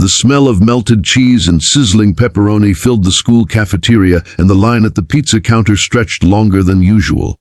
The smell of melted cheese and sizzling pepperoni filled the school cafeteria, and the line at the pizza counter stretched longer than usual.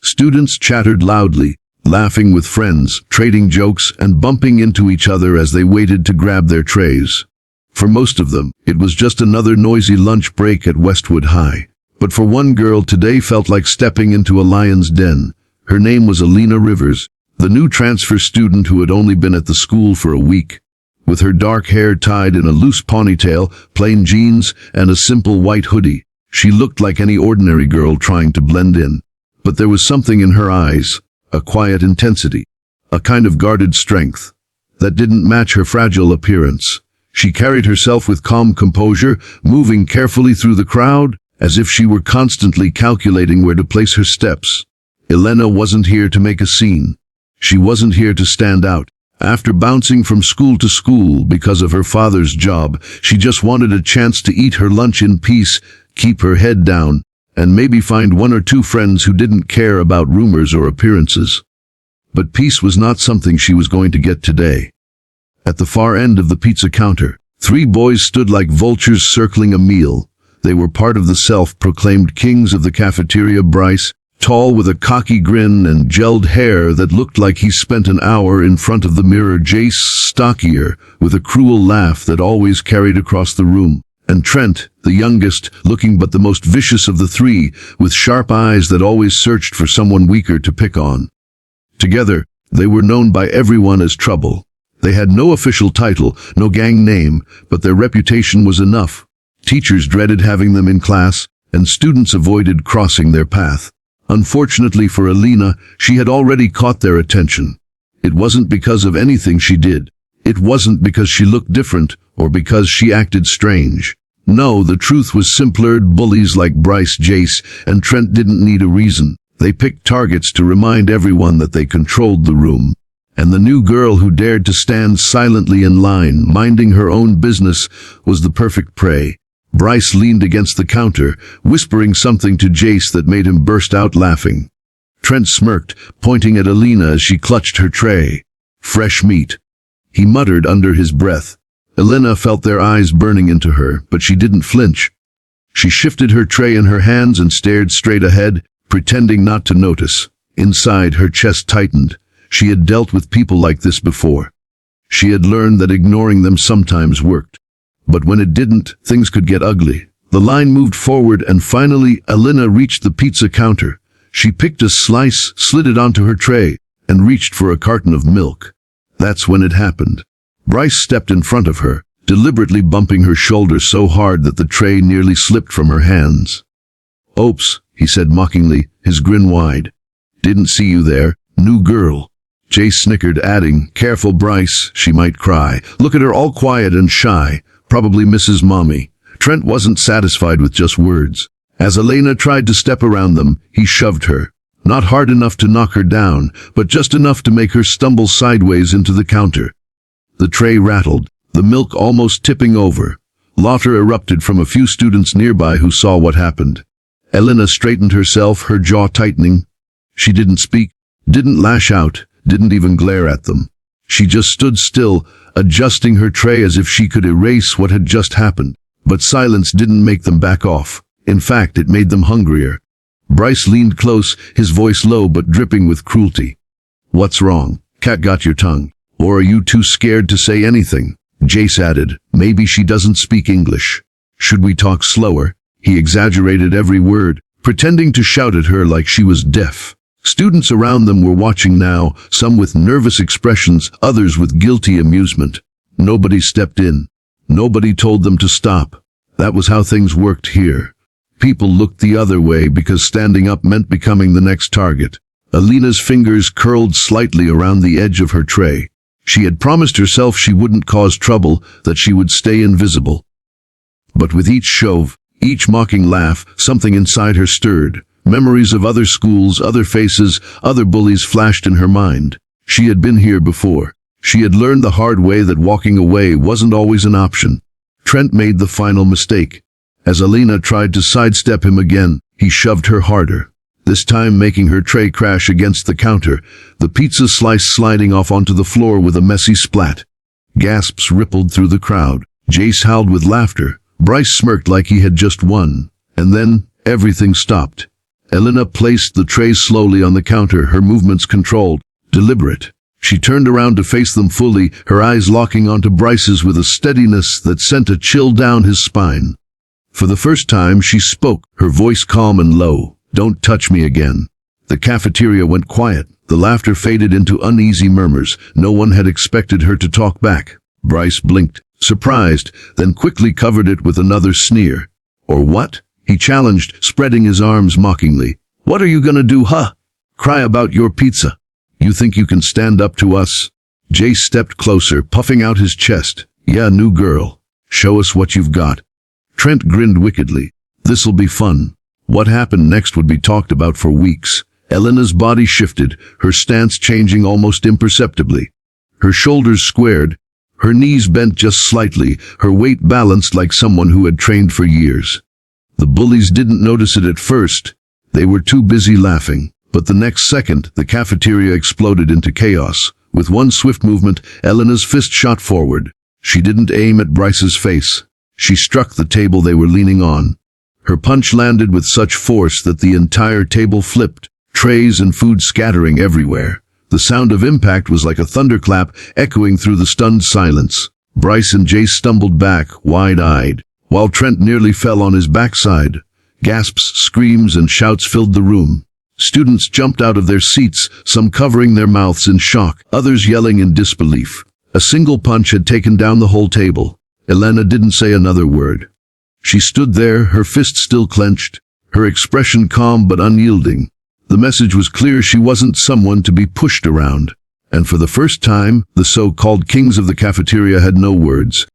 Students chattered loudly, laughing with friends, trading jokes, and bumping into each other as they waited to grab their trays. For most of them, it was just another noisy lunch break at Westwood High. But for one girl, today felt like stepping into a lion's den. Her name was Alina Rivers, the new transfer student who had only been at the school for a week. With her dark hair tied in a loose ponytail, plain jeans, and a simple white hoodie, she looked like any ordinary girl trying to blend in. But there was something in her eyes, a quiet intensity, a kind of guarded strength, that didn't match her fragile appearance. She carried herself with calm composure, moving carefully through the crowd, as if she were constantly calculating where to place her steps. Elena wasn't here to make a scene. She wasn't here to stand out. After bouncing from school to school because of her father's job, she just wanted a chance to eat her lunch in peace, keep her head down, and maybe find one or two friends who didn't care about rumors or appearances. But peace was not something she was going to get today. At the far end of the pizza counter, 3 boys stood like vultures circling a meal. They were part of the self-proclaimed kings of the cafeteria. Bryce, tall with a cocky grin and gelled hair that looked like he spent an hour in front of the mirror. Jace, stockier, with a cruel laugh that always carried across the room. And Trent, the youngest, looking but the most vicious of the 3, with sharp eyes that always searched for someone weaker to pick on. Together, they were known by everyone as Trouble. They had no official title, no gang name, but their reputation was enough. Teachers dreaded having them in class, and students avoided crossing their path. Unfortunately for Alina, she had already caught their attention. It wasn't because of anything she did. It wasn't because she looked different, or because she acted strange. No, the truth was simpler. Bullies like Bryce, Jace, and Trent didn't need a reason. They picked targets to remind everyone that they controlled the room. And the new girl who dared to stand silently in line, minding her own business, was the perfect prey. Bryce leaned against the counter, whispering something to Jace that made him burst out laughing. Trent smirked, pointing at Alina as she clutched her tray. Fresh meat, he muttered under his breath. Alina felt their eyes burning into her, but she didn't flinch. She shifted her tray in her hands and stared straight ahead, pretending not to notice. Inside, her chest tightened. She had dealt with people like this before. She had learned that ignoring them sometimes worked. But when it didn't, things could get ugly. The line moved forward, and finally, Alina reached the pizza counter. She picked a slice, slid it onto her tray, and reached for a carton of milk. That's when it happened. Bryce stepped in front of her, deliberately bumping her shoulder so hard that the tray nearly slipped from her hands. "Oops," he said mockingly, his grin wide. "Didn't see you there, new girl." Jace snickered, adding, "Careful, Bryce, she might cry. Look at her, all quiet and shy. Probably misses mommy." Trent wasn't satisfied with just words. As Elena tried to step around them, he shoved her. Not hard enough to knock her down, but just enough to make her stumble sideways into the counter. The tray rattled, the milk almost tipping over. Laughter erupted from a few students nearby who saw what happened. Elena straightened herself, her jaw tightening. She didn't speak, didn't lash out, didn't even glare at them. She just stood still, adjusting her tray as if she could erase what had just happened. But silence didn't make them back off. In fact, it made them hungrier. Bryce leaned close, his voice low but dripping with cruelty. "What's wrong? Cat got your tongue? Or are you too scared to say anything?" Jace added, "Maybe she doesn't speak English. Should we talk slower?" He exaggerated every word, pretending to shout at her like she was deaf. Students around them were watching now, some with nervous expressions, others with guilty amusement. Nobody stepped in. Nobody told them to stop. That was how things worked here. People looked the other way because standing up meant becoming the next target. Alina's fingers curled slightly around the edge of her tray. She had promised herself she wouldn't cause trouble, that she would stay invisible. But with each shove, each mocking laugh, something inside her stirred. Memories of other schools, other faces, other bullies flashed in her mind. She had been here before. She had learned the hard way that walking away wasn't always an option. Trent made the final mistake. As Alina tried to sidestep him again, he shoved her harder, this time making her tray crash against the counter, the pizza slice sliding off onto the floor with a messy splat. Gasps rippled through the crowd. Jace howled with laughter. Bryce smirked like he had just won. And then, everything stopped. Elena placed the trays slowly on the counter, her movements controlled, deliberate. She turned around to face them fully, her eyes locking onto Bryce's with a steadiness that sent a chill down his spine. For the first time, she spoke, her voice calm and low. "Don't touch me again." The cafeteria went quiet. The laughter faded into uneasy murmurs. No one had expected her to talk back. Bryce blinked, surprised, then quickly covered it with another sneer. "Or what?" he challenged, spreading his arms mockingly. "What are you gonna do, huh? Cry about your pizza? You think you can stand up to us?" Jace stepped closer, puffing out his chest. "Yeah, new girl. Show us what you've got." Trent grinned wickedly. "This'll be fun." What happened next would be talked about for weeks. Elena's body shifted, her stance changing almost imperceptibly. Her shoulders squared, her knees bent just slightly, her weight balanced like someone who had trained for years. The bullies didn't notice it at first. They were too busy laughing. But the next second, the cafeteria exploded into chaos. With one swift movement, Elena's fist shot forward. She didn't aim at Bryce's face. She struck the table they were leaning on. Her punch landed with such force that the entire table flipped, trays and food scattering everywhere. The sound of impact was like a thunderclap echoing through the stunned silence. Bryce and Jace stumbled back, wide-eyed, while Trent nearly fell on his backside. Gasps, screams, and shouts filled the room. Students jumped out of their seats, some covering their mouths in shock, others yelling in disbelief. A single punch had taken down the whole table. Elena didn't say another word. She stood there, her fist still clenched, her expression calm but unyielding. The message was clear: she wasn't someone to be pushed around. And for the first time, the so-called kings of the cafeteria had no words.